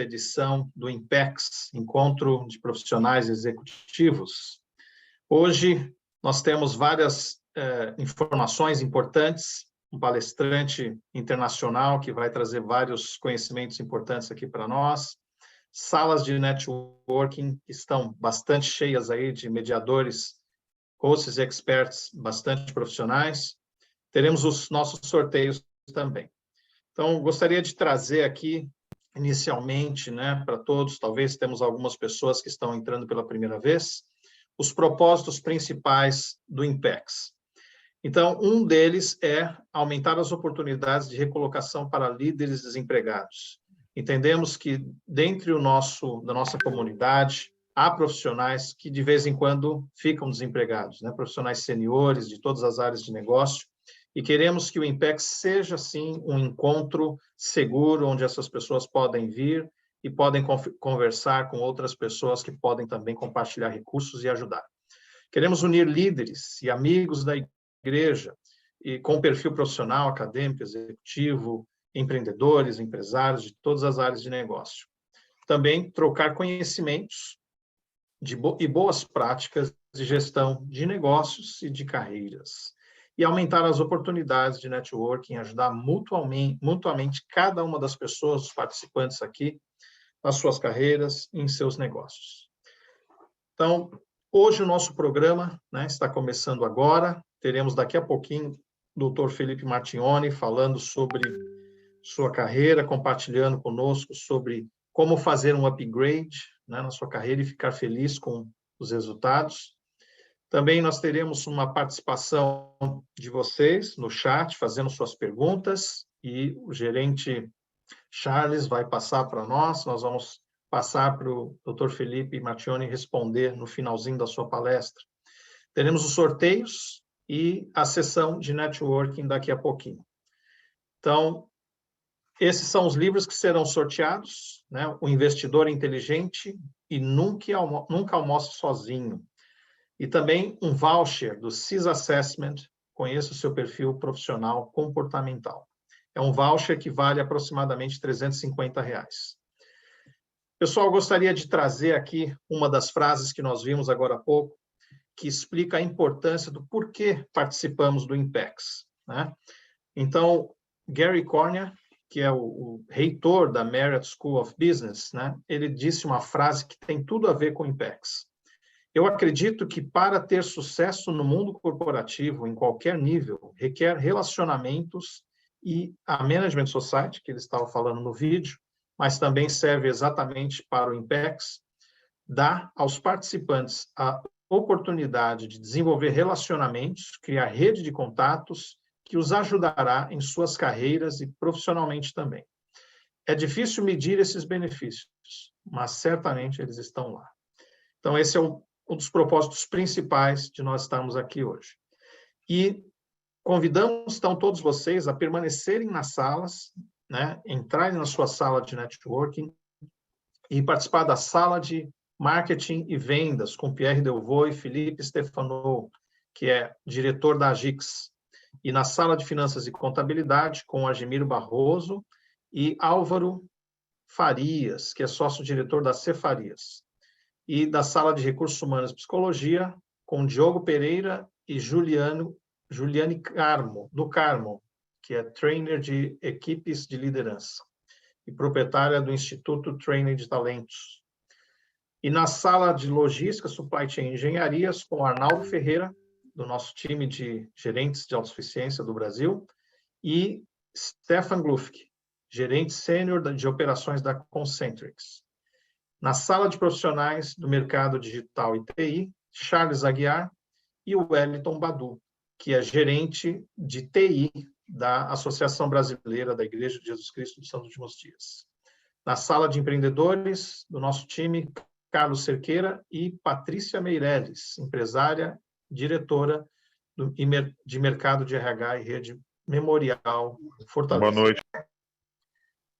edição do INPEX, Encontro de Profissionais Executivos. Hoje nós temos várias informações importantes, um palestrante internacional que vai trazer vários conhecimentos importantes aqui para nós, salas de networking que estão bastante cheias aí de mediadores, hosts e experts bastante profissionais. Teremos os nossos sorteios também. Então, gostaria de trazer aqui, inicialmente, para todos, talvez temos algumas pessoas que estão entrando pela primeira vez, os propósitos principais do INPEX. Então, um deles é aumentar as oportunidades de recolocação para líderes desempregados. Entendemos que, da nossa comunidade, há profissionais que, de vez em quando, ficam desempregados, profissionais seniores de todas as áreas de negócio, e queremos que o INPEX seja, sim, um encontro seguro, onde essas pessoas podem vir e podem conversar com outras pessoas que podem também compartilhar recursos e ajudar. Queremos unir líderes e amigos da igreja, e com perfil profissional, acadêmico, executivo, empreendedores, empresários de todas as áreas de negócio. Também trocar conhecimentos e boas práticas de gestão de negócios e de carreiras. E aumentar as oportunidades de networking, ajudar mutuamente cada uma das pessoas, os participantes aqui, nas suas carreiras e em seus negócios. Então, hoje o nosso programa está começando agora. Teremos daqui a pouquinho o Dr. Felipe Martignoni falando sobre sua carreira, compartilhando conosco sobre como fazer um upgrade na sua carreira e ficar feliz com os resultados. Também nós teremos uma participação de vocês no chat, fazendo suas perguntas, e o gerente Charles vai passar para nós vamos passar para o Dr. Felipe Martignoni responder no finalzinho da sua palestra. Teremos os sorteios e a sessão de networking daqui a pouquinho. Então, esses são os livros que serão sorteados, O Investidor Inteligente e Nunca Almoce Sozinho. E também um voucher do CIS Assessment, Conheça o Seu Perfil Profissional Comportamental. É um voucher que vale aproximadamente R$350. Pessoal, gostaria de trazer aqui uma das frases que nós vimos agora há pouco, que explica a importância do porquê participamos do INPEX. Então, Gary Cornea, que é o reitor da Marriott School of Business, ele disse uma frase que tem tudo a ver com o INPEX. Eu acredito que para ter sucesso no mundo corporativo, em qualquer nível, requer relacionamentos e a Management Society, que ele estava falando no vídeo, mas também serve exatamente para o INPEX, dá aos participantes a oportunidade de desenvolver relacionamentos, criar rede de contatos que os ajudará em suas carreiras e profissionalmente também. É difícil medir esses benefícios, mas certamente eles estão lá. Então, esse é um dos propósitos principais de nós estarmos aqui hoje. E convidamos, então, todos vocês a permanecerem nas salas, entrarem na sua sala de networking e participar da sala de marketing e vendas com Pierre Delvaux e Felipe Stefanou, que é diretor da Agix, e na sala de finanças e contabilidade com Argemiro Barroso e Álvaro Farias, que é sócio-diretor da Cefarias, e da sala de recursos humanos e psicologia com Diogo Pereira e Juliane do Carmo, que é trainer de equipes de liderança e proprietária do Instituto Trainer de Talentos. E na sala de logística, supply chain e engenharias com Arnaldo Ferreira, do nosso time de gerentes de autossuficiência do Brasil, e Stefan Glufk, gerente sênior de operações da Concentrix. Na sala de profissionais do mercado digital e TI, Charles Aguiar e o Wellington Badu, que é gerente de TI da Associação Brasileira da Igreja de Jesus Cristo dos Santos Últimos Dias. Na sala de empreendedores do nosso time, Carlos Cerqueira e Patrícia Meirelles, empresária, diretora de mercado de RH e rede Memorial Fortaleza. Boa noite.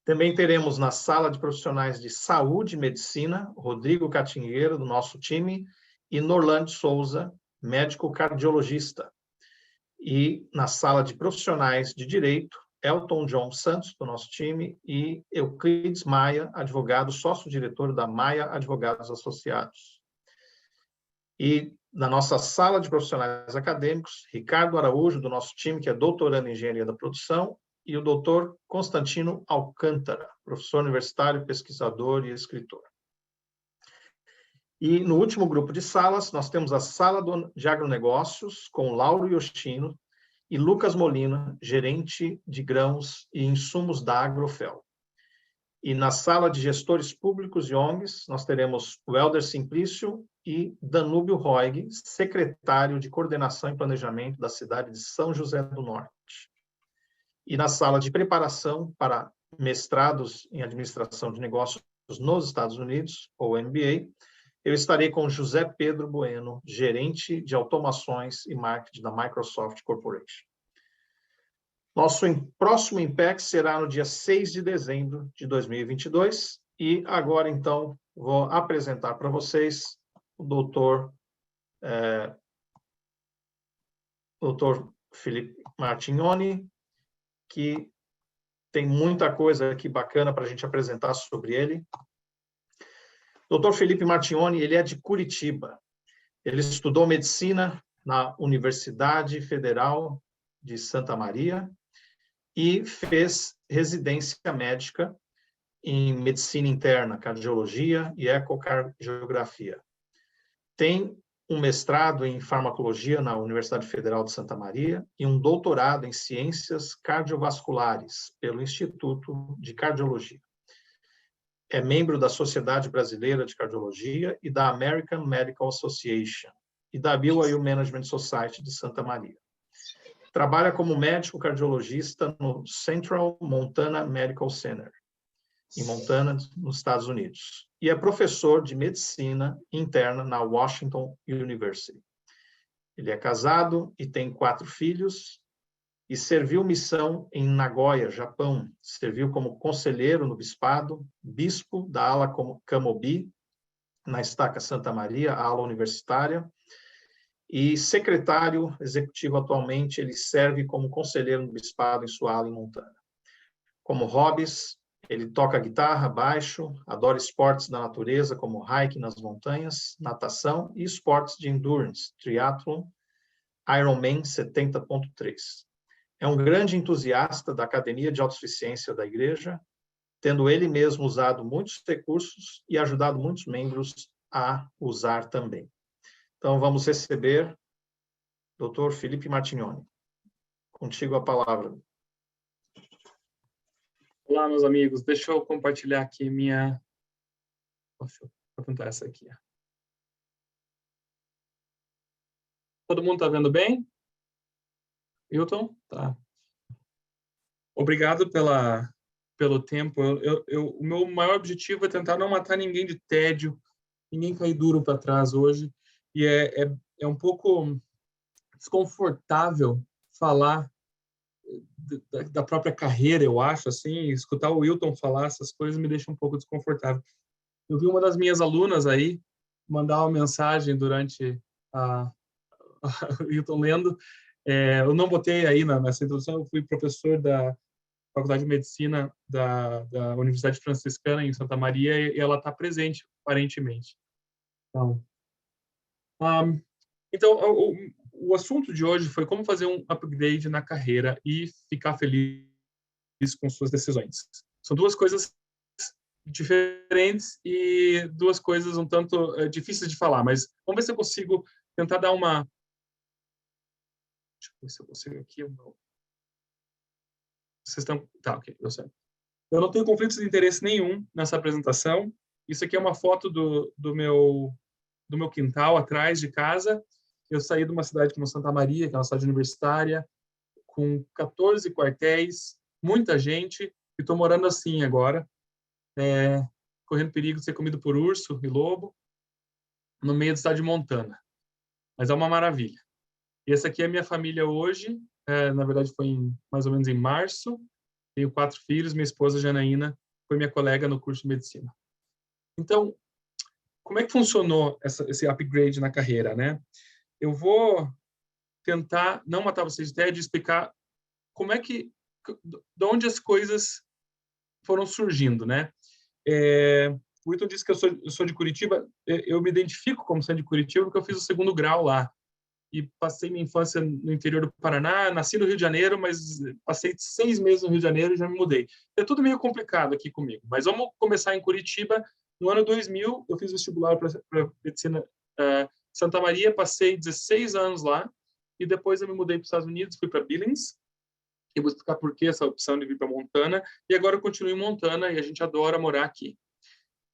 Também teremos na sala de profissionais de saúde e medicina, Rodrigo Catingueira, do nosso time, e Norlande Souza, médico cardiologista. E na sala de profissionais de direito, Elton John Santos, do nosso time, e Euclides Maia, advogado, sócio-diretor da Maia Advogados Associados. E na nossa sala de profissionais acadêmicos, Ricardo Araújo, do nosso time, que é doutorando em Engenharia da Produção, e o doutor Constantino Alcântara, professor universitário, pesquisador e escritor. E no último grupo de salas, nós temos a sala de agronegócios, com Lauro Yoshino e Lucas Molina, gerente de grãos e insumos da Agrofel. E na sala de gestores públicos e ONGs, nós teremos o Helder Simplício e Danúbio Roig, secretário de Coordenação e Planejamento da cidade de São José do Norte. E na sala de preparação para mestrados em Administração de Negócios nos Estados Unidos, ou MBA, eu estarei com José Pedro Bueno, gerente de automações e marketing da Microsoft Corporation. Nosso próximo IMPEX será no dia 6 de dezembro de 2022, e agora, então, vou apresentar para vocês o doutor Felipe Martignoni, que tem muita coisa aqui bacana para a gente apresentar sobre ele. Dr. Felipe Martignoni, ele é de Curitiba. Ele estudou medicina na Universidade Federal de Santa Maria e fez residência médica em medicina interna, cardiologia e ecocardiografia. Tem um mestrado em farmacologia na Universidade Federal de Santa Maria e um doutorado em ciências cardiovasculares pelo Instituto de Cardiologia. É membro da Sociedade Brasileira de Cardiologia e da American Medical Association e da BYU Management Society de Santa Maria. Trabalha como médico cardiologista no Central Montana Medical Center, em Montana, nos Estados Unidos. E é professor de medicina interna na Washington University. Ele é casado e tem 4 filhos e serviu missão em Nagoya, Japão. Serviu como conselheiro no bispado, bispo da ala Camobi, na Estaca Santa Maria, a ala universitária, e secretário executivo atualmente, ele serve como conselheiro no bispado em sua ala em Montana. Como hobbies, ele toca guitarra, baixo, adora esportes da natureza, como hiking nas montanhas, natação e esportes de endurance, triatlon, Ironman 70.3. É um grande entusiasta da Academia de Autossuficiência da Igreja, tendo ele mesmo usado muitos recursos e ajudado muitos membros a usar também. Então, vamos receber o Dr. Felipe Martignoni. Contigo a palavra. Olá, meus amigos. Deixa eu compartilhar aqui minha... Vou tentar essa aqui. Todo mundo está vendo bem? Hilton? Tá. Obrigado pelo tempo. O meu maior objetivo é tentar não matar ninguém de tédio, ninguém cair duro para trás hoje. E é um pouco desconfortável falar da própria carreira, eu acho, assim, escutar o Hilton falar essas coisas me deixa um pouco desconfortável. Eu vi uma das minhas alunas aí mandar uma mensagem durante o Hilton lendo. Eu não botei aí nessa introdução, eu fui professor da Faculdade de Medicina da Universidade Franciscana em Santa Maria e ela está presente, aparentemente. Então, o assunto de hoje foi como fazer um upgrade na carreira e ficar feliz com suas decisões. São duas coisas diferentes e duas coisas um tanto difíceis de falar, mas vamos ver se eu consigo tentar dar uma... Deixa eu ver se eu consigo aqui. Vocês estão... Tá, ok, deu certo. Eu não tenho conflitos de interesse nenhum nessa apresentação. Isso aqui é uma foto do meu quintal atrás de casa. Eu saí de uma cidade como Santa Maria, que é uma cidade universitária, com 14 quartéis, muita gente, e estou morando assim agora, correndo perigo de ser comido por urso e lobo, no meio do estado de Montana. Mas é uma maravilha. E essa aqui é a minha família hoje, na verdade foi mais ou menos em março. Tenho 4 filhos, minha esposa Janaína foi minha colega no curso de medicina. Então, como é que funcionou esse upgrade na carreira, né? Eu vou tentar não matar vocês de tédio e explicar como é que de onde as coisas foram surgindo, né? O Wilton disse que eu sou de Curitiba. Eu me identifico como sendo de Curitiba porque eu fiz o 2º grau lá e passei minha infância no interior do Paraná. Nasci no Rio de Janeiro, mas passei 6 meses no Rio de Janeiro e já me mudei. É tudo meio complicado aqui comigo. Mas vamos começar em Curitiba. No ano 2000, eu fiz vestibular para medicina Santa Maria, passei 16 anos lá e depois eu me mudei para os Estados Unidos, fui para Billings. Eu vou explicar por que essa opção de vir para Montana. E agora eu continuo em Montana e a gente adora morar aqui.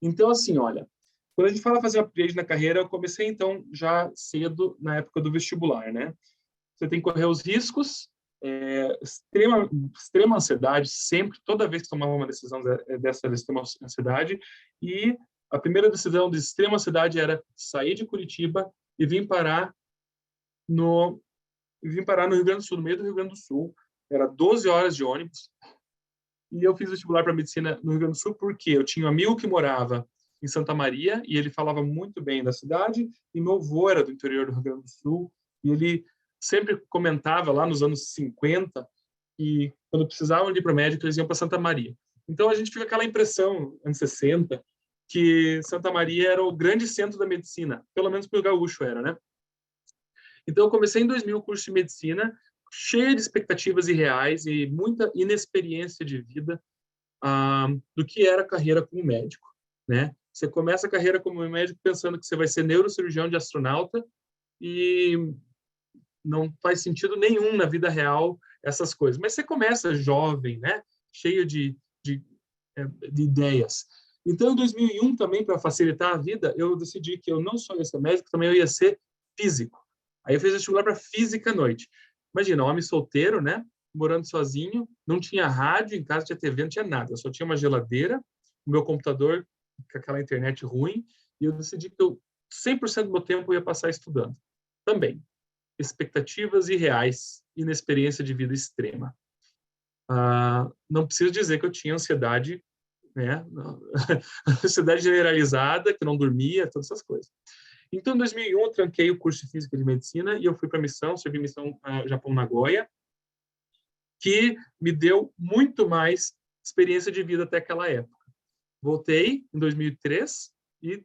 Então, assim, olha, quando a gente fala fazer upgrade na carreira, eu comecei, então, já cedo, na época do vestibular, né? Você tem que correr os riscos, extrema ansiedade, sempre, toda vez que tomava uma decisão dessa extrema ansiedade. E a primeira decisão de extrema ansiedade era sair de Curitiba e vir parar no Rio Grande do Sul, no meio do Rio Grande do Sul. Era 12 horas de ônibus. E eu fiz vestibular para medicina no Rio Grande do Sul porque eu tinha um amigo que morava em Santa Maria e ele falava muito bem da cidade, e meu avô era do interior do Rio Grande do Sul e ele sempre comentava lá nos anos 50 e quando precisavam de ir para o médico eles iam para Santa Maria. Então a gente fica aquela impressão, anos 60, que Santa Maria era o grande centro da medicina, pelo menos para o gaúcho era, né? Então eu comecei em 2000 o curso de medicina, cheia de expectativas irreais e muita inexperiência de vida do que era a carreira como médico, né? Você começa a carreira como médico pensando que você vai ser neurocirurgião de astronauta e não faz sentido nenhum na vida real essas coisas. Mas você começa jovem, né? Cheio de ideias. Então, em 2001, também, para facilitar a vida, eu decidi que eu não só ia ser médico, também eu ia ser físico. Aí eu fiz vestibular para física à noite. Imagina, um homem solteiro, né? Morando sozinho, não tinha rádio, em casa tinha TV, não tinha nada. Eu só tinha uma geladeira, o meu computador, com aquela internet ruim, e eu decidi que 100% do meu tempo eu ia passar estudando. Também, expectativas irreais, inexperiência de vida extrema. Não preciso dizer que eu tinha ansiedade, né? Ansiedade generalizada, que não dormia, todas essas coisas. Então, em 2001, eu tranquei o curso de Física de Medicina e eu fui para a missão, servi missão Japão, Nagoya, que me deu muito mais experiência de vida até aquela época. Voltei em 2003 e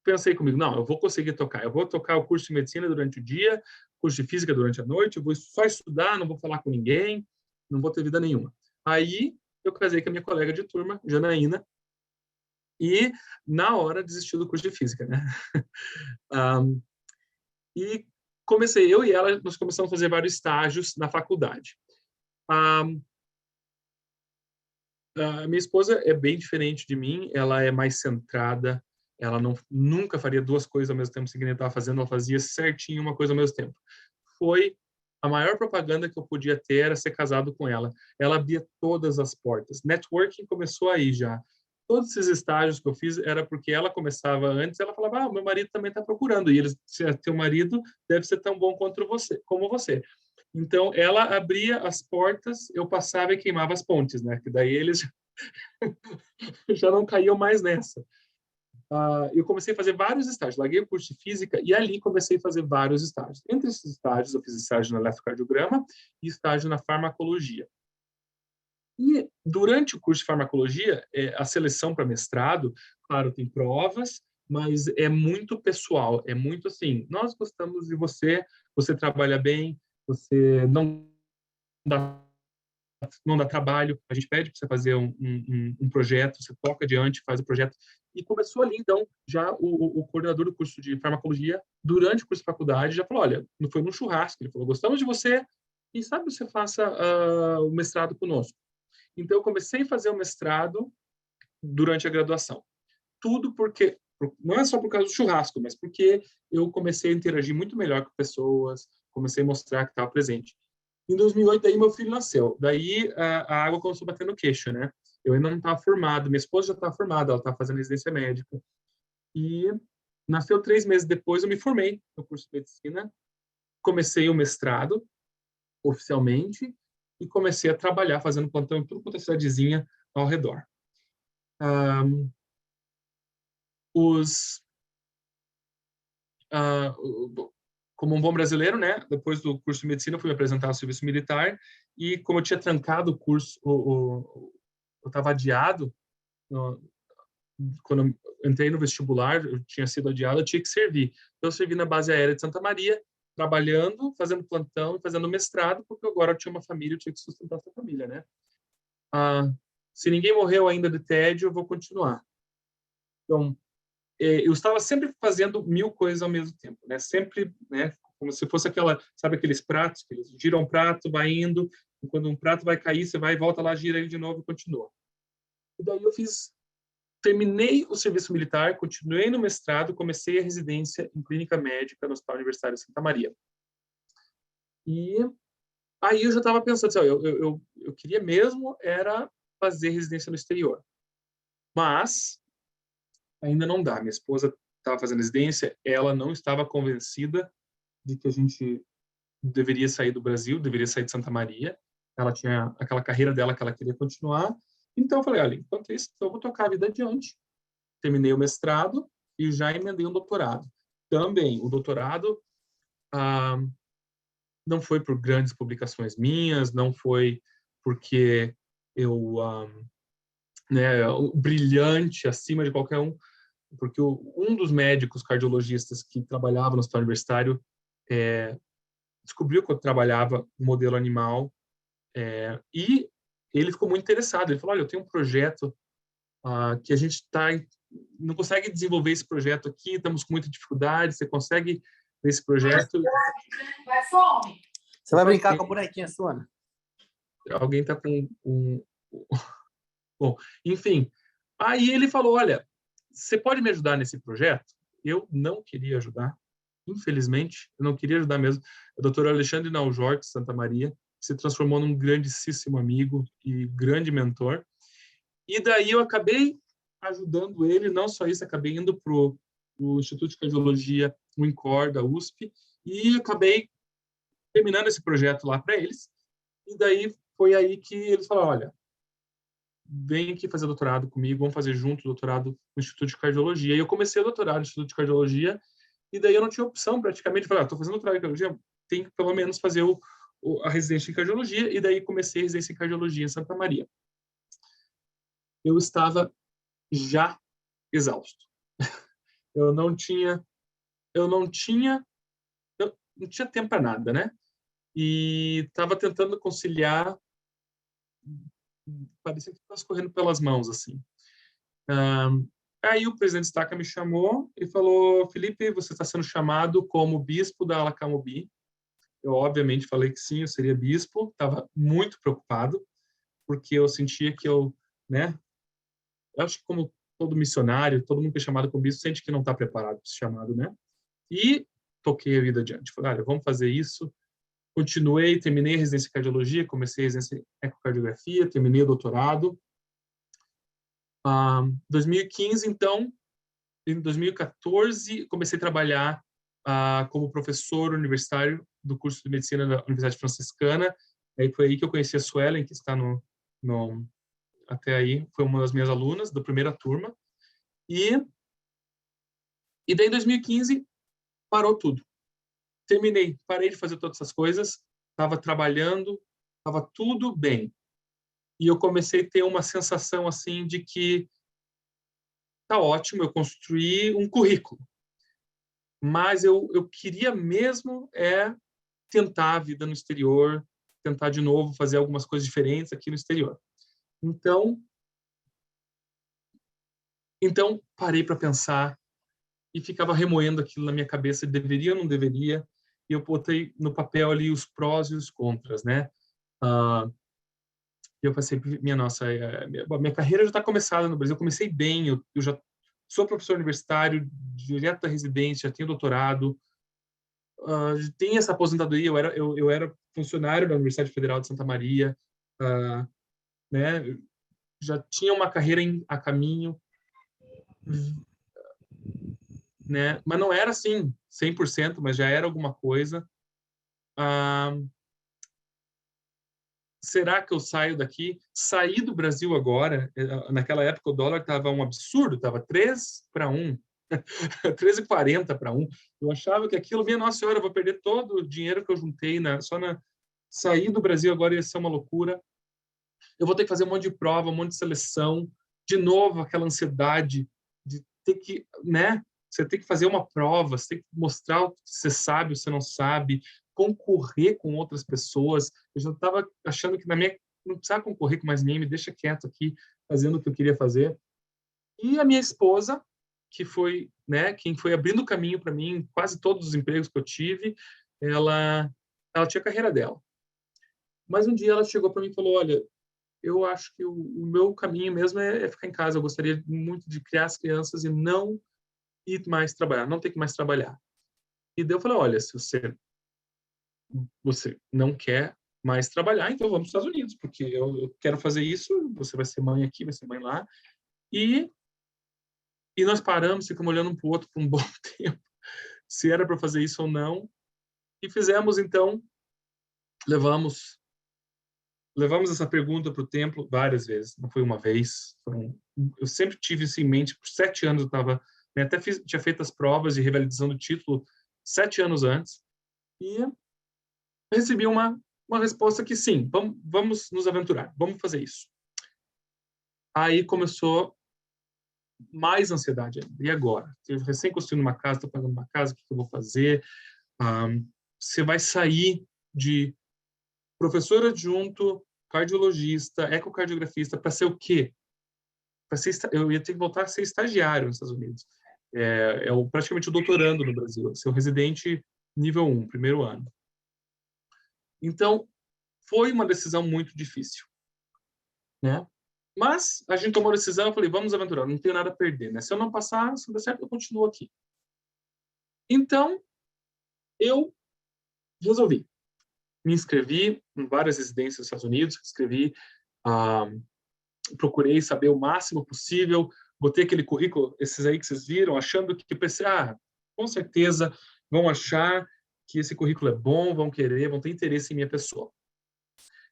pensei comigo, não, eu vou conseguir tocar. Eu vou tocar o curso de Medicina durante o dia, curso de Física durante a noite, eu vou só estudar, não vou falar com ninguém, não vou ter vida nenhuma. Aí, eu casei com a minha colega de turma, Janaína, e na hora desisti do curso de Física, né? E comecei, eu e ela, nós começamos a fazer vários estágios na faculdade. A minha esposa é bem diferente de mim, ela é mais centrada, ela nunca faria 2 coisas ao mesmo tempo, seguindo que estava fazendo, ela fazia certinho uma coisa ao mesmo tempo. Foi a maior propaganda que eu podia ter era ser casado com ela. Ela abria todas as portas. Networking começou aí já. Todos esses estágios que eu fiz era porque ela começava antes, ela falava, meu marido também está procurando, e eles, teu marido deve ser tão bom como você. Então, ela abria as portas, eu passava e queimava as pontes, né? Que daí eles já não caíam mais nessa. Eu comecei a fazer vários estágios, larguei o curso de Física e ali comecei a fazer vários estágios. Entre esses estágios, eu fiz estágio no eletrocardiograma e estágio na farmacologia. E durante o curso de farmacologia, a seleção para mestrado, claro, tem provas, mas é muito pessoal, é muito assim, nós gostamos de você, você trabalha bem, você não dá trabalho, a gente pede para você fazer um projeto, você toca adiante, faz o projeto. E começou ali, então, já o coordenador do curso de farmacologia, durante o curso de faculdade, já falou, olha, foi num churrasco, ele falou, gostamos de você, e sabe você faça o mestrado conosco. Então, eu comecei a fazer o mestrado durante a graduação. Tudo porque, não é só por causa do churrasco, mas porque eu comecei a interagir muito melhor com pessoas, comecei a mostrar que estava presente. Em 2008, daí meu filho nasceu. Daí a água começou a bater no queixo, né? Eu ainda não estava formado, minha esposa já estava formada, ela estava fazendo residência médica. E nasceu 3 meses depois, eu me formei no curso de medicina, comecei o mestrado oficialmente e comecei a trabalhar fazendo plantão em tudo quanto é cidadezinha ao redor. como um bom brasileiro, né? Depois do curso de medicina, eu fui me apresentar ao serviço militar e como eu tinha trancado o curso, eu estava adiado quando eu entrei no vestibular, eu tinha sido adiado, eu tinha que servir. Então, eu servi na base aérea de Santa Maria, trabalhando, fazendo plantão, fazendo mestrado, porque agora eu tinha uma família, eu tinha que sustentar essa família, né? Se ninguém morreu ainda de tédio, eu vou continuar. Então, eu estava sempre fazendo 1000 coisas ao mesmo tempo, né? Sempre, né? Como se fosse sabe aqueles pratos que eles giram um prato, vai indo, e quando um prato vai cair, você vai e volta lá, gira ele de novo e continua. E daí terminei o serviço militar, continuei no mestrado, comecei a residência em clínica médica no Hospital Universitário de Santa Maria. E aí eu já estava pensando, assim, eu queria mesmo era fazer residência no exterior. Mas ainda não dá. Minha esposa estava fazendo residência, ela não estava convencida de que a gente deveria sair do Brasil, deveria sair de Santa Maria. Ela tinha aquela carreira dela que ela queria continuar. Então eu falei, olha, enquanto isso, eu vou tocar a vida adiante. Terminei o mestrado e já emendei um doutorado. Também, o doutorado não foi por grandes publicações minhas, não foi porque eu, né, brilhante acima de qualquer um, porque um dos médicos cardiologistas que trabalhava no hospital universitário descobriu que eu trabalhava no modelo animal e ele ficou muito interessado. Ele falou, olha, eu tenho um projeto que a gente não consegue desenvolver esse projeto aqui, estamos com muita dificuldade, você consegue nesse projeto... Vai, fome! Você vai brincar com a bonequinha sua, né? Alguém está com Bom, enfim. Aí ele falou, olha, você pode me ajudar nesse projeto? Eu não queria ajudar, infelizmente, eu não queria ajudar mesmo. O Dr. Alexandre Naujort, de Santa Maria, se transformou num grandíssimo amigo e grande mentor. E daí eu acabei ajudando ele, não só isso, acabei indo para o Instituto de Cardiologia, o INCOR, da USP, e acabei terminando esse projeto lá para eles. E daí foi aí que eles falaram, olha, vem aqui fazer doutorado comigo, vamos fazer junto o doutorado no Instituto de Cardiologia. E eu comecei o doutorado no Instituto de Cardiologia, e daí eu não tinha opção praticamente, falei, estou fazendo doutorado em cardiologia, tem que pelo menos fazer a residência em cardiologia, e daí comecei a residência em cardiologia em Santa Maria. Eu estava já exausto. Eu não tinha tempo para nada, né? E estava tentando conciliar, parecia que estava correndo pelas mãos, assim. Aí o presidente Staca me chamou e falou, Felipe, você está sendo chamado como bispo da Alacamobi. Eu, obviamente, falei que sim, eu seria bispo. Estava muito preocupado, porque eu sentia que né? Eu acho que como todo missionário, todo mundo que é chamado como bispo, sente que não está preparado para esse chamado, né? E toquei a vida adiante. Falei, olha, vamos fazer isso. Continuei, terminei a residência em cardiologia, comecei a residência em ecocardiografia, terminei o doutorado. 2015, então, em 2014, comecei a trabalhar como professor universitário do curso de medicina da Universidade Franciscana. Aí foi aí que eu conheci a Suelen, que está até aí, foi uma das minhas alunas da primeira turma. E daí, em 2015, parou tudo. Parei de fazer todas essas coisas, estava trabalhando, estava tudo bem. E eu comecei a ter uma sensação assim de que tá ótimo, eu construí um currículo. Mas eu queria mesmo tentar a vida no exterior, tentar de novo fazer algumas coisas diferentes aqui no exterior. Então parei para pensar e ficava remoendo aquilo na minha cabeça, deveria ou não deveria, e eu botei no papel ali os prós e os contras, né? Eu passei, minha carreira já está começada no Brasil, eu comecei bem, eu já sou professor universitário, direto da residência, já tenho doutorado, tem essa aposentadoria, eu era funcionário da Universidade Federal de Santa Maria, né? Já tinha uma carreira a caminho, né? Mas não era assim 100%, mas já era alguma coisa. Será que eu saio daqui? Saí do Brasil agora, naquela época o dólar estava um absurdo, estava 3 para 1, 13h40 para 1. Eu achava que aquilo, minha Nossa Senhora, eu vou perder todo o dinheiro que eu juntei sair do Brasil agora ia ser uma loucura. Eu vou ter que fazer um monte de prova, um monte de seleção. De novo, aquela ansiedade de ter que, né? Você tem que fazer uma prova, você tem que mostrar o que você sabe, o que você não sabe, concorrer com outras pessoas. Eu já estava achando que não precisava concorrer com mais ninguém, me deixa quieto aqui, fazendo o que eu queria fazer. E a minha esposa, que foi, né, quem foi abrindo o caminho para mim em quase todos os empregos que eu tive, ela tinha a carreira dela. Mas um dia ela chegou para mim e falou: olha, eu acho que o meu caminho mesmo é ficar em casa. Eu gostaria muito de criar as crianças e não ir mais trabalhar, não ter que mais trabalhar. E daí eu falei: olha, se você não quer mais trabalhar, então vamos para os Estados Unidos, porque eu quero fazer isso, você vai ser mãe aqui, vai ser mãe lá. E nós paramos, ficamos olhando um para o outro por um bom tempo, se era para fazer isso ou não. E fizemos, então, levamos essa pergunta para o templo várias vezes, não foi uma vez. Eu sempre tive isso em mente, por 7 anos eu estava, né, até tinha feito as provas de revalidação do título 7 anos antes, e recebi uma resposta que sim, vamos nos aventurar, vamos fazer isso. Aí começou mais ansiedade ainda. E agora? Eu recém construindo uma casa, estou pagando uma casa, o que eu vou fazer? Você vai sair de professor adjunto, cardiologista, ecocardiografista, para ser o quê? Eu ia ter que voltar a ser estagiário nos Estados Unidos. Praticamente o doutorando no Brasil, ser o residente nível 1, primeiro ano. Então, foi uma decisão muito difícil, né? Mas a gente tomou a decisão, eu falei: vamos aventurar, não tenho nada a perder, né? Se eu não passar, se não der certo, eu continuo aqui. Então, eu resolvi. Me inscrevi em várias residências dos Estados Unidos, procurei saber o máximo possível, botei aquele currículo, esses aí que vocês viram, achando que pensei, com certeza vão achar que esse currículo é bom, vão querer, vão ter interesse em minha pessoa.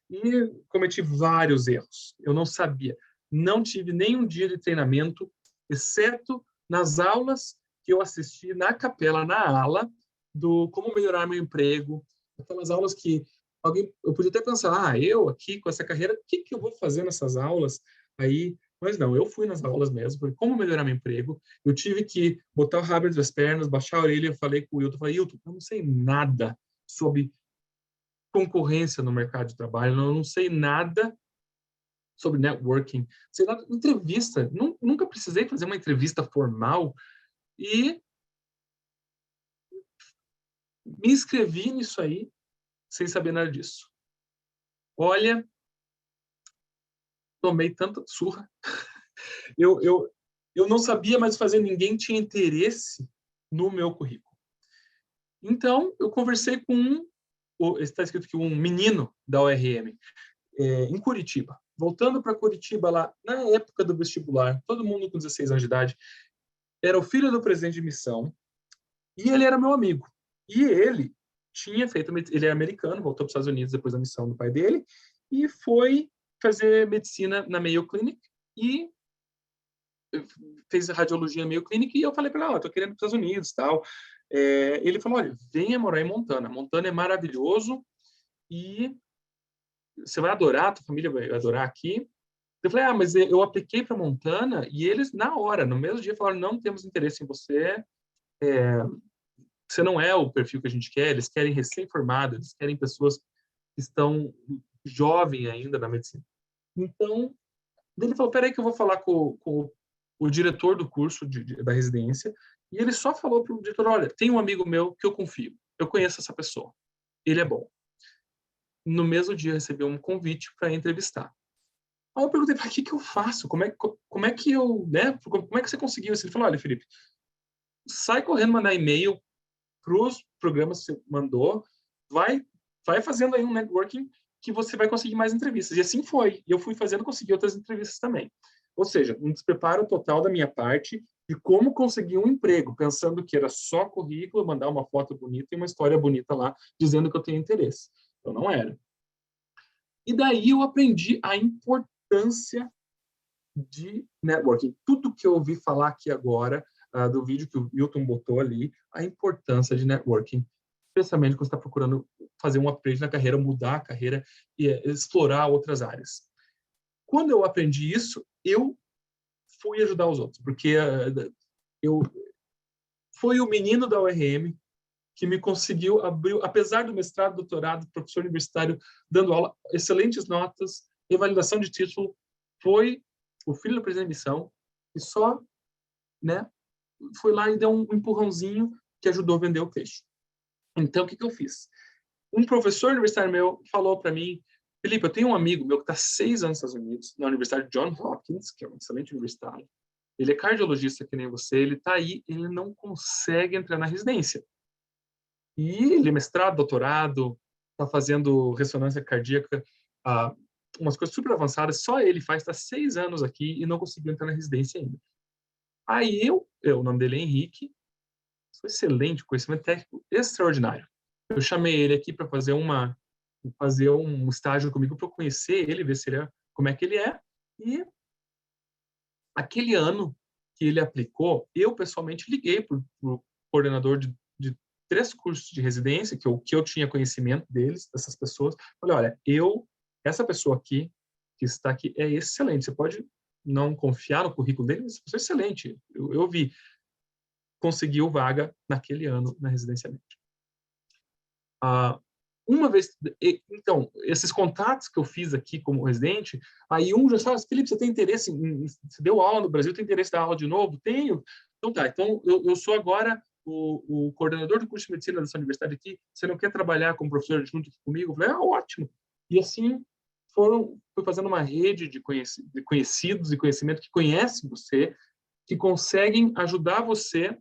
E cometi vários erros. Eu não sabia. Não tive nenhum dia de treinamento, exceto nas aulas que eu assisti na capela, na ala, do Como Melhorar Meu Emprego, aquelas aulas que eu podia até pensar, eu aqui com essa carreira, o que eu vou fazer nessas aulas aí? Mas não, eu fui nas aulas mesmo, falei: como melhorar meu emprego? Eu tive que botar o rabo entre as pernas, baixar a orelha. Eu falei com o Wilton, eu não sei nada sobre concorrência no mercado de trabalho, eu não sei nada sobre networking, sei nada, entrevista, nunca precisei fazer uma entrevista formal, e me inscrevi nisso aí sem saber nada disso. Olha, tomei tanta surra. Eu não sabia mais fazer, ninguém tinha interesse no meu currículo. Então, eu conversei com está escrito aqui, um menino da URM, em Curitiba. Voltando para Curitiba, lá na época do vestibular, todo mundo com 16 anos de idade, era o filho do presidente de missão, e ele era meu amigo. E ele tinha feito, ele é americano, voltou para os Estados Unidos depois da missão do pai dele, e foi fazer medicina na Mayo Clinic, e fez radiologia na Mayo Clinic, e eu falei para ele: estou querendo ir para os Estados Unidos, tal. Ele falou: olha, venha morar em Montana. Montana é maravilhoso, e você vai adorar, tua família vai adorar aqui. Eu falei: mas eu apliquei para Montana, e eles, na hora, no mesmo dia, falaram: não temos interesse em você, você não é o perfil que a gente quer, eles querem recém-formados, eles querem pessoas que estão jovens ainda na medicina. Então, ele falou: peraí que eu vou falar com o diretor do curso da residência, e ele só falou para o diretor: olha, tem um amigo meu que eu confio, eu conheço essa pessoa, ele é bom. No mesmo dia, eu recebi um convite para entrevistar. Aí eu perguntei: para que eu faço? Como é que eu, né? Como é que você conseguiu isso? Ele falou: olha, Felipe, sai correndo, mandar e-mail para os programas que você mandou, vai fazendo aí um networking que você vai conseguir mais entrevistas. E assim foi. E eu fui fazendo, consegui outras entrevistas também. Ou seja, um despreparo total da minha parte de como conseguir um emprego, pensando que era só currículo, mandar uma foto bonita e uma história bonita lá, dizendo que eu tenho interesse. Então, não era. E daí eu aprendi a importância de networking. Tudo que eu ouvi falar aqui agora, do vídeo que o Milton botou ali, a importância de networking, especialmente quando você está procurando fazer um upgrade na carreira, mudar a carreira e explorar outras áreas. Quando eu aprendi isso, eu fui ajudar os outros, porque foi o menino da URM que me conseguiu abrir, apesar do mestrado, doutorado, professor universitário, dando aula, excelentes notas, revalidação de título, foi o filho da presidente de missão, e só, né, foi lá e deu um empurrãozinho que ajudou a vender o peixe. Então, o que eu fiz? Um professor universitário meu falou para mim, Felipe, eu tenho um amigo meu que está 6 anos nos Estados Unidos, na Universidade Johns Hopkins, que é uma excelente universidade. Ele é cardiologista que nem você, ele está aí, ele não consegue entrar na residência. E ele é mestrado, doutorado, está fazendo ressonância cardíaca, umas coisas super avançadas, só ele faz, está 6 anos aqui e não conseguiu entrar na residência ainda. Aí o nome dele é Henrique, foi excelente, conhecimento técnico extraordinário. Eu chamei ele aqui para fazer um estágio comigo para eu conhecer ele, ver como é que ele é. E aquele ano que ele aplicou, eu pessoalmente liguei para o coordenador de 3 cursos de residência, que eu tinha conhecimento dessas pessoas. Falei, olha, essa pessoa aqui, que está aqui, é excelente. Você pode não confiar no currículo dele, mas é excelente. Eu vi. Conseguiu vaga naquele ano na residência médica. Uma vez, então, esses contatos que eu fiz aqui como residente, aí já sabe, Felipe, você tem interesse você deu aula no Brasil, tem interesse em dar aula de novo? Tenho. Então tá, então eu sou agora o coordenador do curso de medicina dessa universidade aqui, você não quer trabalhar como professor junto comigo? Eu falei, ótimo. E assim, fui fazendo uma rede de conhecidos e conhecimento que conhecem você, que conseguem ajudar você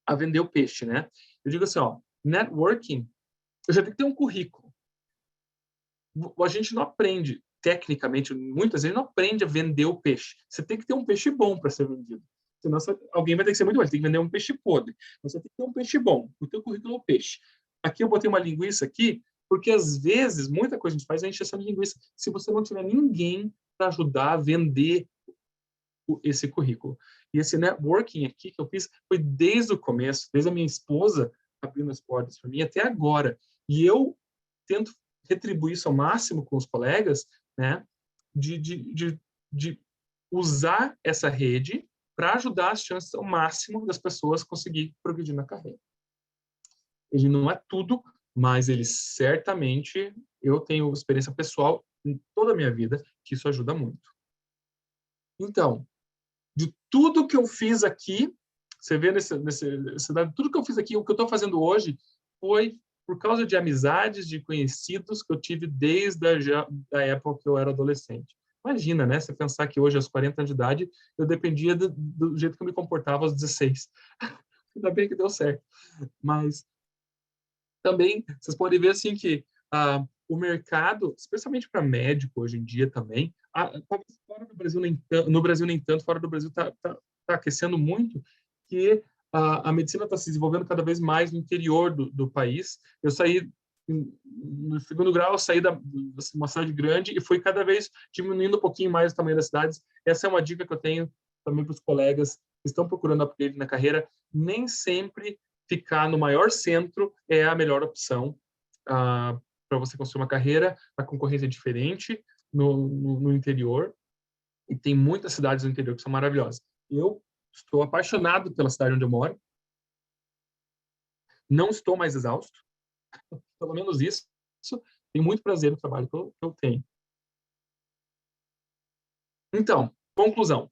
a vender o peixe, né? Eu digo assim, networking, eu já tenho que ter um currículo. A gente não aprende, tecnicamente, muitas vezes não aprende a vender o peixe. Você tem que ter um peixe bom para ser vendido. Senão alguém vai ter que ser muito bom, tem que vender um peixe podre. Você tem que ter um peixe bom, o teu currículo é o peixe. Aqui eu botei uma linguiça aqui, porque às vezes, muita coisa a gente faz é encheção de linguiça. Se você não tiver ninguém para ajudar a vender esse currículo. E esse networking aqui que eu fiz foi desde o começo, desde a minha esposa abrindo as portas para mim até agora. E eu tento retribuir isso ao máximo com os colegas, né, de usar essa rede para ajudar as chances ao máximo das pessoas conseguir progredir na carreira. Ele não é tudo, mas ele certamente, eu tenho experiência pessoal em toda a minha vida que isso ajuda muito. Então, de tudo que eu fiz aqui, você vê tudo que eu fiz aqui, o que eu estou fazendo hoje foi por causa de amizades, de conhecidos que eu tive desde a época que eu era adolescente. Imagina, né? Você pensar que hoje, aos 40 anos de idade, eu dependia do jeito que eu me comportava aos 16. Ainda bem que deu certo. Mas também, vocês podem ver assim que o mercado, especialmente para médico hoje em dia também, fora do Brasil no Brasil nem tanto, fora do Brasil está aquecendo muito, que a medicina está se desenvolvendo cada vez mais no interior do país. Eu saí no 2º grau, eu saí de uma cidade grande e fui cada vez diminuindo um pouquinho mais o tamanho das cidades. Essa é uma dica que eu tenho também para os colegas que estão procurando upgrade na carreira. Nem sempre ficar no maior centro é a melhor opção para você construir uma carreira. A concorrência é diferente no interior, e tem muitas cidades no interior que são maravilhosas. Eu estou apaixonado pela cidade onde eu moro, não estou mais exausto, pelo menos isso, tenho muito prazer no trabalho que eu tenho. Então, conclusão.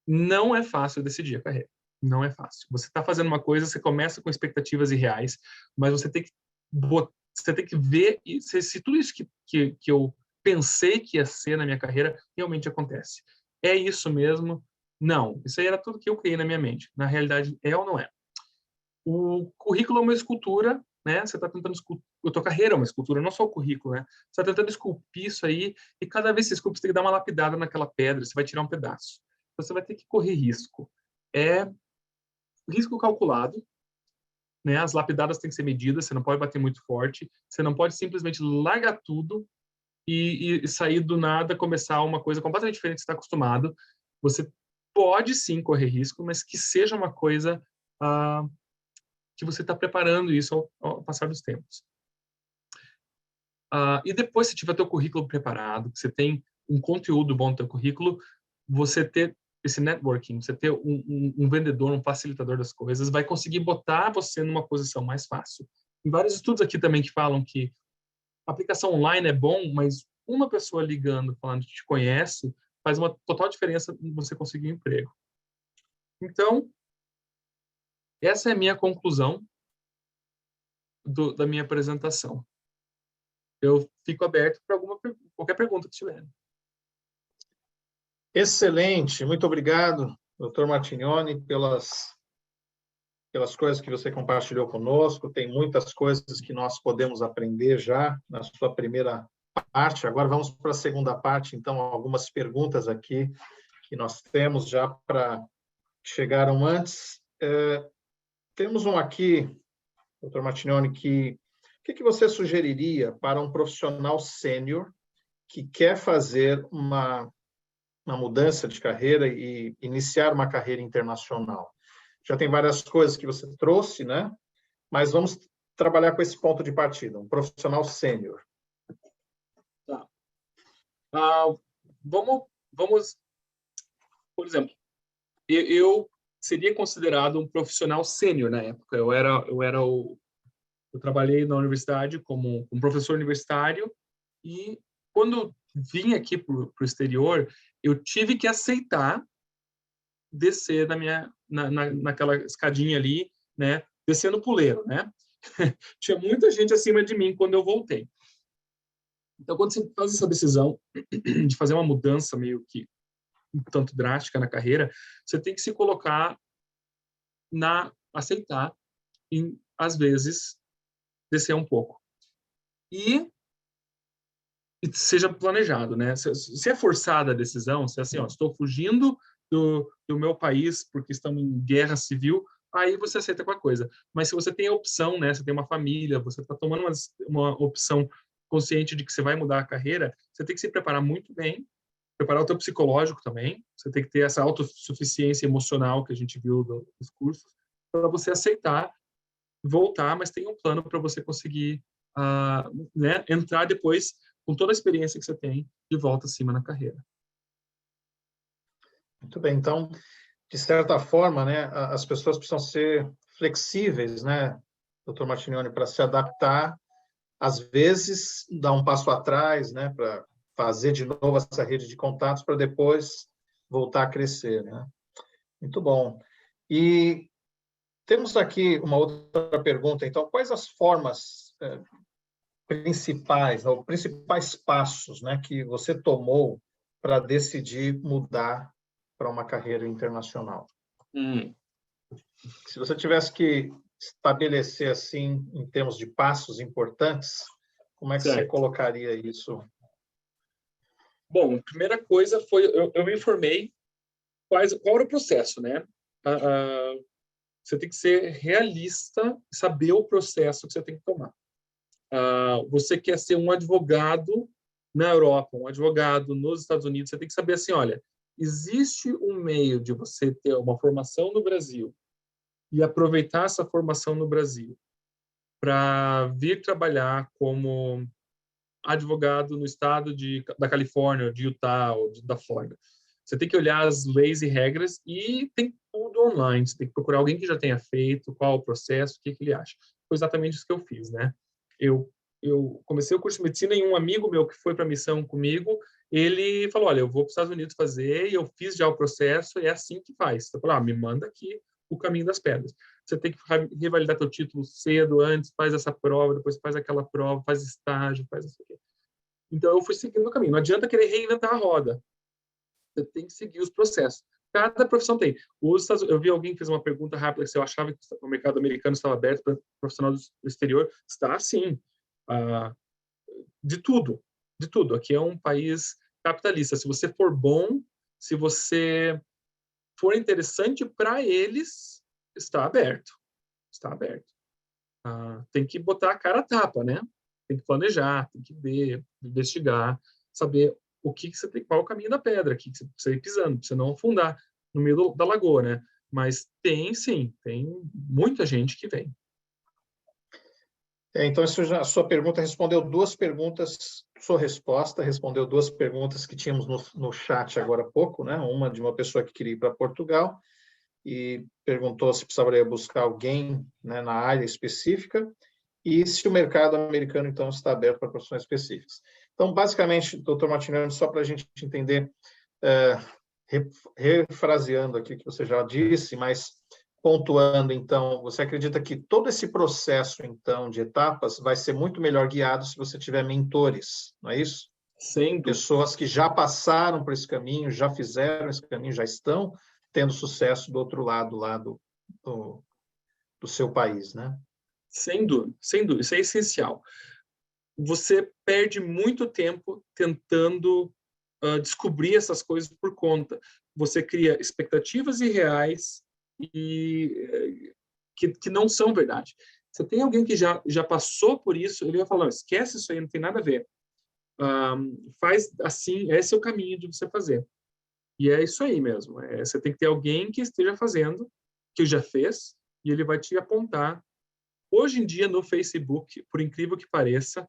Não é fácil decidir a carreira. Não é fácil. Você está fazendo uma coisa, você começa com expectativas irreais, mas você tem que ver se tudo isso que eu pensei que ia ser na minha carreira realmente acontece. É isso mesmo? Não. Isso aí era tudo que eu criei na minha mente. Na realidade, é ou não é? O currículo é uma escultura, né? Você está tentando esculpir. A tua carreira é uma escultura, não só o currículo, né? Você está tentando esculpir isso aí, e cada vez que você esculpe, você tem que dar uma lapidada naquela pedra, você vai tirar um pedaço. Você vai ter que correr risco. É risco calculado, né? As lapidadas têm que ser medidas, você não pode bater muito forte, você não pode simplesmente largar tudo e sair do nada, começar uma coisa completamente diferente que você está acostumado. Você pode sim correr risco, mas que seja uma coisa que você está preparando isso ao passar dos tempos. E depois, se tiver teu currículo preparado, que você tem um conteúdo bom no teu currículo, você ter esse networking, você ter um vendedor, um facilitador das coisas, vai conseguir botar você numa posição mais fácil. Tem vários estudos aqui também que falam que a aplicação online é bom, mas uma pessoa ligando, falando que te conhece, faz uma total diferença em você conseguir um emprego. Então, essa é a minha conclusão da minha apresentação. Eu fico aberto para qualquer pergunta que tiverem. Excelente, muito obrigado, Dr. Martignoni, pelas coisas que você compartilhou conosco. Tem muitas coisas que nós podemos aprender já na sua primeira parte. Agora vamos para a segunda parte, então, algumas perguntas aqui que nós temos já para que chegaram antes. Temos um aqui, Dr. Martignoni, o que você sugeriria para um profissional sênior que quer fazer uma mudança de carreira e iniciar uma carreira internacional? Já tem várias coisas que você trouxe, né? Mas vamos trabalhar com esse ponto de partida, um profissional sênior. Tá. Vamos, por exemplo, eu seria considerado um profissional sênior na época. Eu trabalhei na universidade como um professor universitário e quando vim aqui para o exterior, eu tive que aceitar descer naquela escadinha ali, né, descendo o puleiro, né? Tinha muita gente acima de mim quando eu voltei. Então, quando você faz essa decisão de fazer uma mudança meio que um tanto drástica na carreira, você tem que se colocar aceitar e, às vezes, descer um pouco. E seja planejado, né? Se é forçada a decisão, se é assim, estou fugindo do meu país porque estamos em guerra civil, aí você aceita qualquer coisa. Mas se você tem a opção, né? Você tem uma família, você está tomando uma opção consciente de que você vai mudar a carreira, você tem que se preparar muito bem, preparar o teu psicológico também, você tem que ter essa autossuficiência emocional que a gente viu dos cursos, para você aceitar, voltar, mas tem um plano para você conseguir né, entrar depois com toda a experiência que você tem de volta acima na carreira. Muito bem, então, de certa forma, né, as pessoas precisam ser flexíveis, né, Dr. Martignoni, para se adaptar, às vezes, dar um passo atrás, né, para fazer de novo essa rede de contatos para depois voltar a crescer, né? Muito bom. E temos aqui uma outra pergunta, então, quais as formas principais, ou principais passos, né, que você tomou para decidir mudar para uma carreira internacional? Se você tivesse que estabelecer assim, em termos de passos importantes, como é que você colocaria isso? Bom, a primeira coisa foi, eu me informei qual era o processo, né? Você tem que ser realista e saber o processo que você tem que tomar. Você quer ser um advogado na Europa, um advogado nos Estados Unidos, você tem que saber assim, olha, existe um meio de você ter uma formação no Brasil e aproveitar essa formação no Brasil para vir trabalhar como advogado no estado da Califórnia, de Utah ou da Flórida. Você tem que olhar as leis e regras e tem tudo online. Você tem que procurar alguém que já tenha feito, qual o processo, o que ele acha. Foi exatamente isso que eu fiz, né? Eu comecei o curso de medicina e um amigo meu que foi para a missão comigo, ele falou, olha, eu vou para os Estados Unidos fazer e eu fiz já o processo e é assim que faz. Eu falei, me manda aqui o caminho das pedras. Você tem que revalidar teu título cedo, antes, faz essa prova, depois faz aquela prova, faz estágio, faz isso aqui. Então, eu fui seguindo o caminho. Não adianta querer reinventar a roda. Você tem que seguir os processos. Cada profissão tem. Eu vi alguém que fez uma pergunta rápida, se eu achava que o mercado americano estava aberto para profissional do exterior. Está, sim. De tudo. De tudo. Aqui é um país capitalista. Se você for bom, se você for interessante para eles, está aberto. Está aberto. Tem que botar a cara a tapa, né? Tem que planejar, tem que ver, investigar, saber o que você tem, qual é o caminho da pedra, o que você está pisando, para você não afundar. no meio da lagoa, né? Mas tem, sim, tem muita gente que vem. Então, a sua pergunta respondeu duas perguntas, sua resposta respondeu duas perguntas que tínhamos no chat agora há pouco, né? Uma de uma pessoa que queria ir para Portugal e perguntou se precisaria buscar alguém, né, na área específica e se o mercado americano, então, está aberto para profissões específicas. Então, basicamente, doutor Martiniano, só para a gente entender, refraseando aqui o que você já disse, mas pontuando, então, você acredita que todo esse processo, então, de etapas vai ser muito melhor guiado se você tiver mentores, não é isso? Sem dúvida. Pessoas que já passaram por esse caminho, já fizeram esse caminho, já estão tendo sucesso do outro lado lá do seu país, né? Sem dúvida, sem dúvida. Isso é essencial. Você perde muito tempo tentando descobrir essas coisas por conta. Você cria expectativas irreais e que não são verdade. Você tem alguém que já passou por isso, ele vai falar, esquece isso aí, não tem nada a ver. Faz assim, esse é o caminho de você fazer. E é isso aí mesmo. Você tem que ter alguém que esteja fazendo, que já fez, e ele vai te apontar. Hoje em dia, no Facebook, por incrível que pareça,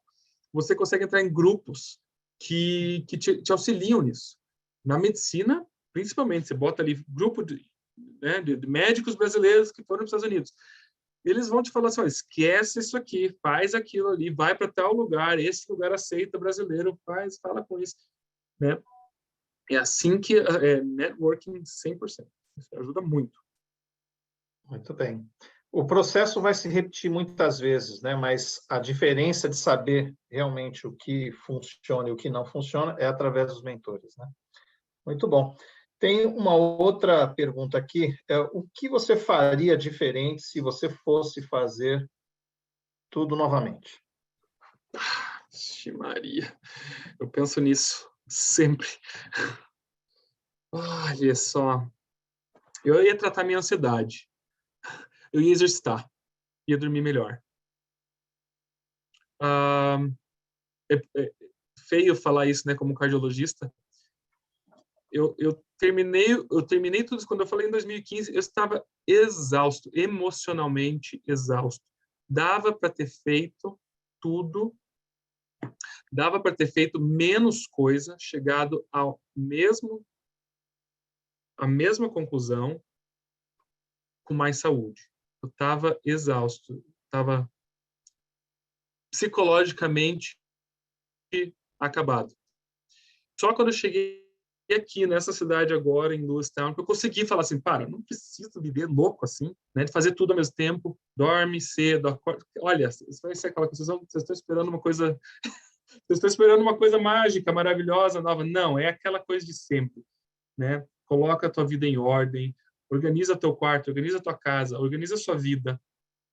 você consegue entrar em grupos que te auxiliam nisso. Na medicina, principalmente, você bota ali grupo de médicos brasileiros que foram para os Estados Unidos. Eles vão te falar assim, esquece isso aqui, faz aquilo ali, vai para tal lugar, esse lugar aceita brasileiro, fala com isso. Né? É assim que networking 100%. Isso ajuda muito. Muito bem. O processo vai se repetir muitas vezes, né? Mas a diferença de saber realmente o que funciona e o que não funciona é através dos mentores, né? Muito bom. Tem uma outra pergunta aqui. O que você faria diferente se você fosse fazer tudo novamente? Maria, eu penso nisso sempre. Olha só, eu ia tratar minha ansiedade, eu ia exercitar, ia dormir melhor. É feio falar isso, né, como cardiologista. Eu terminei tudo isso quando eu falei em 2015, eu estava exausto, emocionalmente exausto. Dava para ter feito tudo, dava para ter feito menos coisa, chegado à mesma conclusão, com mais saúde. Eu estava exausto, estava psicologicamente acabado. Só quando eu cheguei aqui nessa cidade agora, em Lewistown, que eu consegui falar assim, não preciso viver louco assim, né, de fazer tudo ao mesmo tempo, dorme cedo, acorda. Olha, isso vai ser aquela coisa, vocês estão esperando uma coisa, vocês estão esperando uma coisa mágica, maravilhosa, nova. Não, é aquela coisa de sempre, né? Coloca a tua vida em ordem, organiza teu quarto, organiza tua casa, organiza sua vida,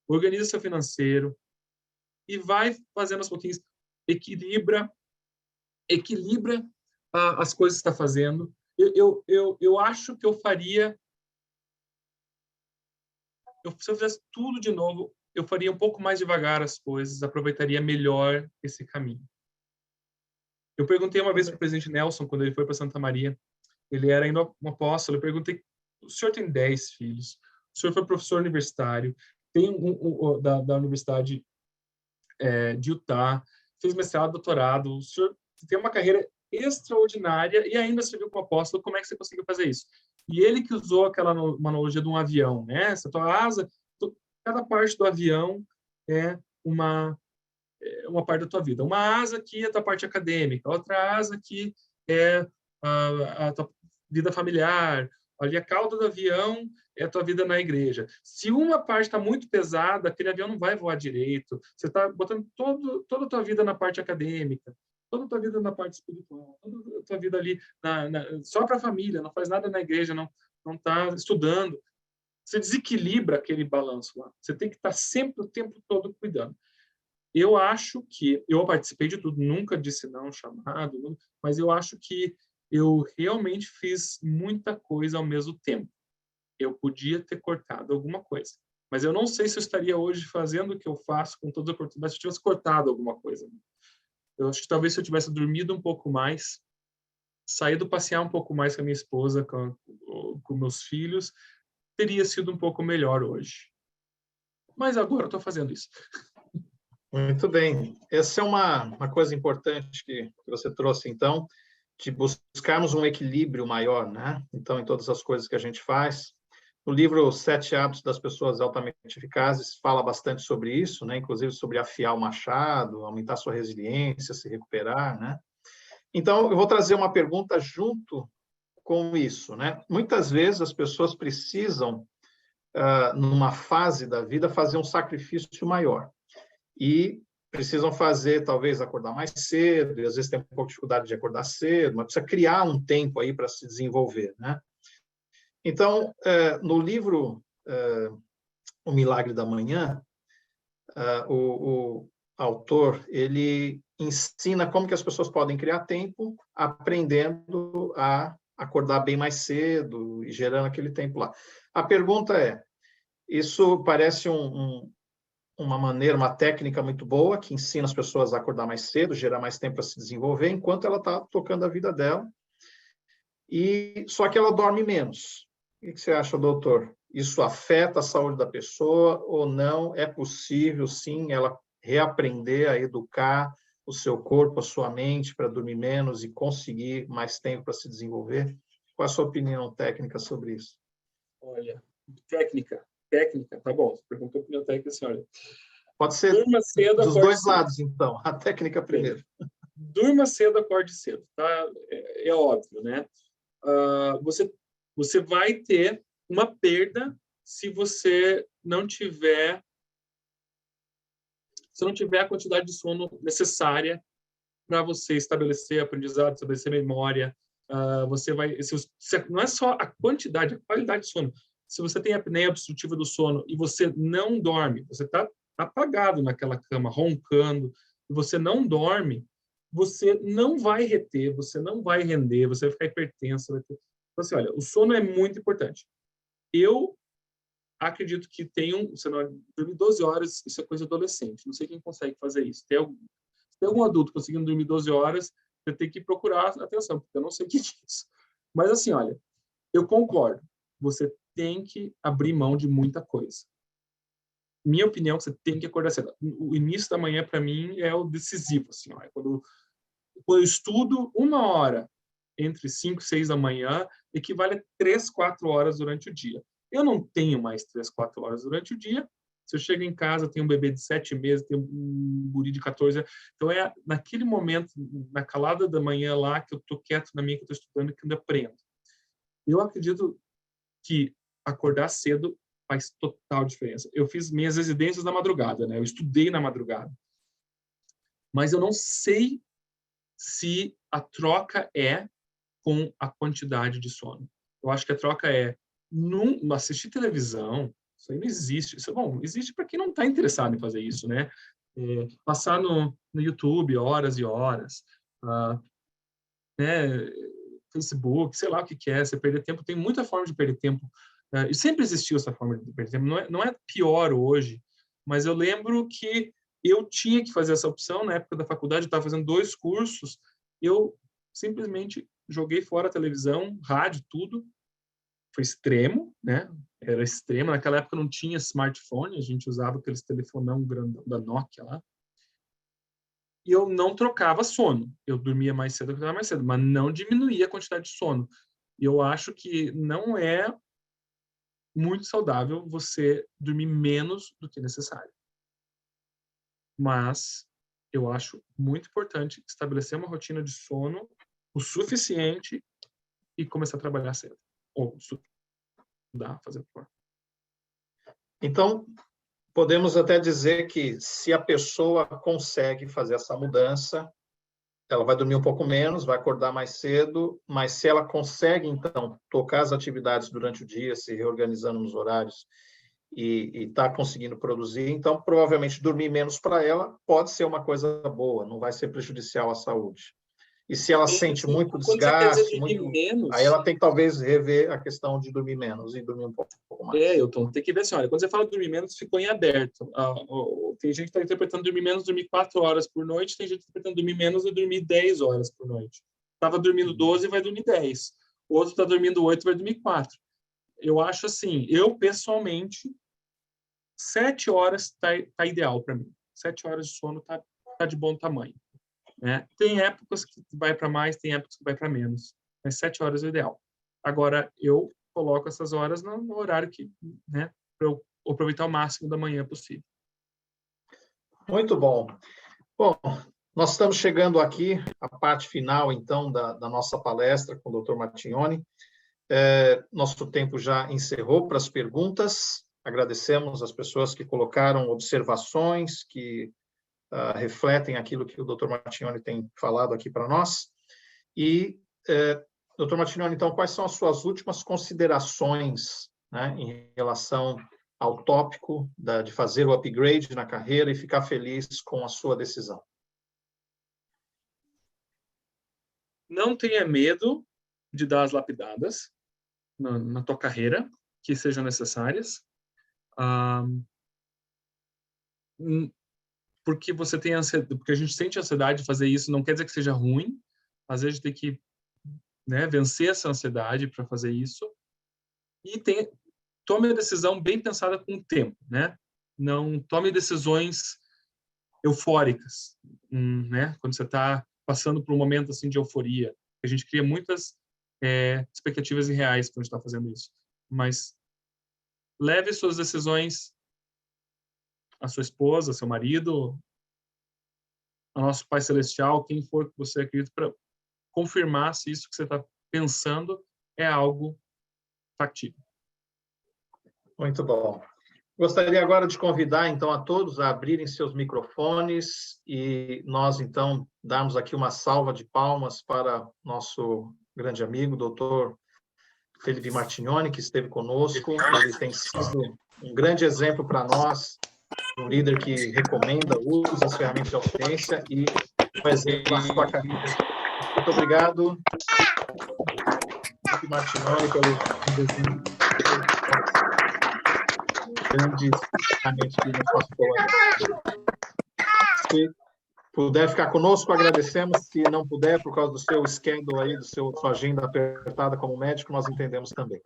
organiza seu financeiro e vai fazendo aos pouquinhos, equilibra as coisas que está fazendo. Eu acho que eu faria, se eu fizesse tudo de novo, eu faria um pouco mais devagar as coisas, aproveitaria melhor esse caminho. Eu perguntei uma vez para o presidente Nelson, quando ele foi para Santa Maria, ele era ainda um apóstolo, eu perguntei, o senhor tem 10 filhos, o senhor foi professor universitário, tem da Universidade de Utah, fez mestrado, doutorado, o senhor tem uma carreira extraordinária e ainda serviu como apóstolo, como é que você conseguiu fazer isso? E ele que usou aquela analogia de um avião, né? Essa tua asa, cada parte do avião é uma parte da tua vida. Uma asa aqui é a tua parte acadêmica, outra asa aqui é a tua vida familiar, ali a cauda do avião é a tua vida na igreja. Se uma parte está muito pesada, aquele avião não vai voar direito. Você está botando toda a tua vida na parte acadêmica, toda a tua vida na parte espiritual, toda a tua vida ali só para a família, não faz nada na igreja, não está estudando. Você desequilibra aquele balanço lá. Você tem que estar sempre o tempo todo cuidando. Eu acho que eu participei de tudo, nunca disse não chamado, mas eu acho que eu realmente fiz muita coisa ao mesmo tempo. Eu podia ter cortado alguma coisa, mas eu não sei se eu estaria hoje fazendo o que eu faço com todas as oportunidades se eu tivesse cortado alguma coisa. Eu acho que talvez se eu tivesse dormido um pouco mais, saído passear um pouco mais com a minha esposa, com meus filhos, teria sido um pouco melhor hoje. Mas agora eu estou fazendo isso. Muito bem. Essa é uma coisa importante que você trouxe, então, de buscarmos um equilíbrio maior, né? Então, em todas as coisas que a gente faz. O livro Sete Hábitos das Pessoas Altamente Eficazes fala bastante sobre isso, né? Inclusive sobre afiar o machado, aumentar sua resiliência, se recuperar, né? Então, eu vou trazer uma pergunta junto com isso, né? Muitas vezes as pessoas precisam, numa fase da vida, fazer um sacrifício maior. E precisam fazer, talvez, acordar mais cedo, e às vezes tem um pouco de dificuldade de acordar cedo, mas precisa criar um tempo aí para se desenvolver, né? Então, no livro O Milagre da Manhã, o autor, ele ensina como que as pessoas podem criar tempo aprendendo a acordar bem mais cedo e gerando aquele tempo lá. A pergunta é, isso parece uma maneira, uma técnica muito boa, que ensina as pessoas a acordar mais cedo, gerar mais tempo para se desenvolver, enquanto ela está tocando a vida dela, só que ela dorme menos. O que você acha, doutor? Isso afeta a saúde da pessoa ou não? É possível, sim, ela reaprender a educar o seu corpo, a sua mente para dormir menos e conseguir mais tempo para se desenvolver? Qual a sua opinião técnica sobre isso? Olha, técnica, tá bom. Você perguntou a opinião técnica, senhora. Pode ser Durma cedo, dos acorde dois cedo. lados, então. A técnica primeiro. Durma cedo, acorde cedo, tá? É óbvio, né? Você vai ter uma perda se você não tiver a quantidade de sono necessária para você estabelecer aprendizado, estabelecer memória. Não é só a quantidade, a qualidade de sono. Se você tem apneia obstrutiva do sono e você não dorme, você está apagado naquela cama, roncando, e você não dorme, você não vai reter, você não vai render, você vai ficar hipertenso. Então, assim, olha, o sono é muito importante. Eu acredito que dormir 12 horas, isso é coisa adolescente. Não sei quem consegue fazer isso. Se tem algum adulto conseguindo dormir 12 horas, você tem que procurar atenção, porque eu não sei o que é isso. Mas, assim, olha, eu concordo. Você tem que abrir mão de muita coisa. Minha opinião, você tem que acordar cedo. O início da manhã, para mim, é o decisivo. Assim, ó, quando eu estudo 1 hora entre 5 e 6 da manhã, equivale a 3, 4 horas durante o dia. Eu não tenho mais 3, 4 horas durante o dia. Se eu chego em casa, tenho um bebê de 7 meses, tenho um guri de 14 anos. Então, é naquele momento, na calada da manhã lá, que eu estou quieto na minha, que eu estou estudando, que eu ainda aprendo. Eu acredito que acordar cedo faz total diferença. Eu fiz minhas residências na madrugada, né? Eu estudei na madrugada. Mas eu não sei se a troca é com a quantidade de sono. Eu acho que a troca é assistir televisão. Isso aí não existe. Existe para quem não está interessado em fazer isso, né? Passar no YouTube horas e horas, né? Facebook, sei lá o que é, você perder tempo. Tem muita forma de perder tempo. E sempre existiu essa forma de perder tempo. Não é pior hoje, mas eu lembro que eu tinha que fazer essa opção. Na época da faculdade, eu estava fazendo 2 cursos, eu simplesmente joguei fora a televisão, rádio, tudo. Foi extremo, né? Era extremo. Naquela época não tinha smartphone, a gente usava aqueles telefonão grandão da Nokia lá. E eu não trocava sono. Eu dormia mais cedo, eu acordava mais cedo, mas não diminuía a quantidade de sono. E eu acho que não é muito saudável você dormir menos do que necessário. Mas eu acho muito importante estabelecer uma rotina de sono o suficiente e começar a trabalhar cedo. Ou estudar, fazer o que for. Então, podemos até dizer que se a pessoa consegue fazer essa mudança, ela vai dormir um pouco menos, vai acordar mais cedo, mas se ela consegue, então, tocar as atividades durante o dia, se reorganizando nos horários e está conseguindo produzir, então, provavelmente, dormir menos para ela pode ser uma coisa boa, não vai ser prejudicial à saúde. E se ela sente muito desgaste, aí ela tem que talvez rever a questão de dormir menos e dormir um pouco mais. Hilton, tem que ver assim, olha, quando você fala dormir menos, ficou em aberto. Tem gente que está interpretando dormir menos, dormir 4 horas por noite, tem gente interpretando dormir menos e dormir 10 horas por noite. estava dormindo 12 e vai dormir 10. O outro está dormindo 8 e vai dormir 4. Eu acho assim, eu pessoalmente, 7 horas tá ideal para mim. 7 horas de sono tá de bom tamanho. Né? Tem épocas que vai para mais, tem épocas que vai para menos. Mas 7 horas é o ideal. Agora, eu coloco essas horas no horário que, né, para eu aproveitar o máximo da manhã possível. Muito bom. Bom, nós estamos chegando aqui à parte final, então, da nossa palestra com o Dr. Martignoni. Nosso tempo já encerrou para as perguntas. Agradecemos as pessoas que colocaram observações, que refletem aquilo que o Dr. Martignoni tem falado aqui para nós. E, Dr. Martignoni, então, quais são as suas últimas considerações, né, em relação ao tópico de fazer o upgrade na carreira e ficar feliz com a sua decisão? Não tenha medo de dar as lapidadas na tua carreira, que sejam necessárias. Porque você tem ansiedade, porque a gente sente ansiedade de fazer isso, não quer dizer que seja ruim. Às vezes a gente tem que, né, vencer essa ansiedade para fazer isso. E tome a decisão bem pensada com o tempo, né? Não tome decisões eufóricas, né? Quando você está passando por um momento assim de euforia, a gente cria muitas expectativas irreais quando a gente está fazendo isso. Mas leve suas decisões a sua esposa, seu marido, ao nosso Pai Celestial, quem for que você acredita, para confirmar se isso que você está pensando é algo factível. Muito bom. Gostaria agora de convidar, então, a todos a abrirem seus microfones e nós, então, darmos aqui uma salva de palmas para nosso grande amigo, doutor Felipe Martignoni, que esteve conosco. Ele tem sido um grande exemplo para nós, um líder que recomenda, usa as ferramentas de audiência e um exemplo na sua carreira. Muito obrigado, Felipe Martignoni, pelo desenho grande ferramenta que nos passou. Se puder ficar conosco, agradecemos. Se não puder, por causa do seu schedule aí, sua agenda apertada como médico, nós entendemos também.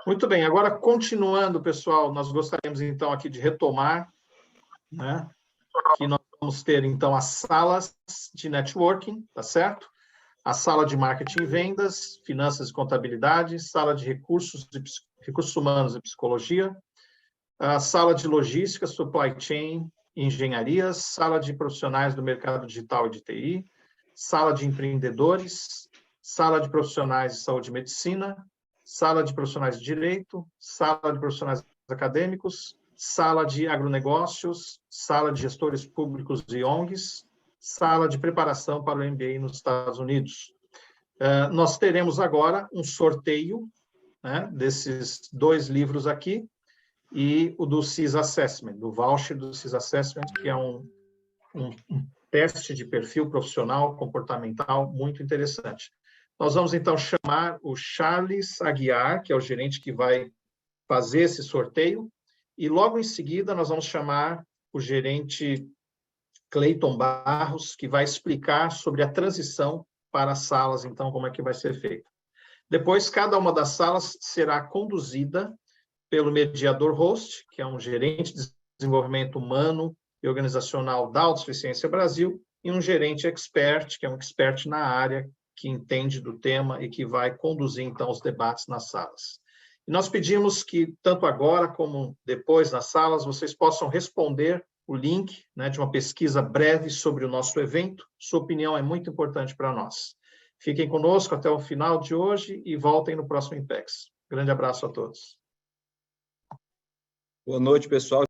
Muito bem, agora continuando, pessoal, nós gostaríamos então aqui de retomar, né, que nós vamos ter então as salas de networking, tá certo? A sala de marketing e vendas, finanças e contabilidade, sala de recursos humanos e psicologia, a sala de logística, supply chain, engenharias, sala de profissionais do mercado digital e de TI, sala de empreendedores, sala de profissionais de saúde e medicina, sala de profissionais de direito, sala de profissionais acadêmicos, sala de agronegócios, sala de gestores públicos e ONGs, sala de preparação para o MBA nos Estados Unidos. Nós teremos agora um sorteio, né, desses 2 livros aqui, e o do CIS Assessment, do voucher do CIS Assessment, que é um teste de perfil profissional comportamental muito interessante. Nós vamos, então, chamar o Charles Aguiar, que é o gerente que vai fazer esse sorteio, e logo em seguida nós vamos chamar o gerente Cleiton Barros, que vai explicar sobre a transição para as salas, então, como é que vai ser feito. Depois, cada uma das salas será conduzida pelo mediador host, que é um gerente de desenvolvimento humano e organizacional da Autossuficiência Brasil, e um gerente expert, que é um expert na área, que entende do tema e que vai conduzir, então, os debates nas salas. E nós pedimos que, tanto agora como depois nas salas, vocês possam responder o link, né, de uma pesquisa breve sobre o nosso evento. Sua opinião é muito importante para nós. Fiquem conosco até o final de hoje e voltem no próximo IMPEX. Grande abraço a todos. Boa noite, pessoal.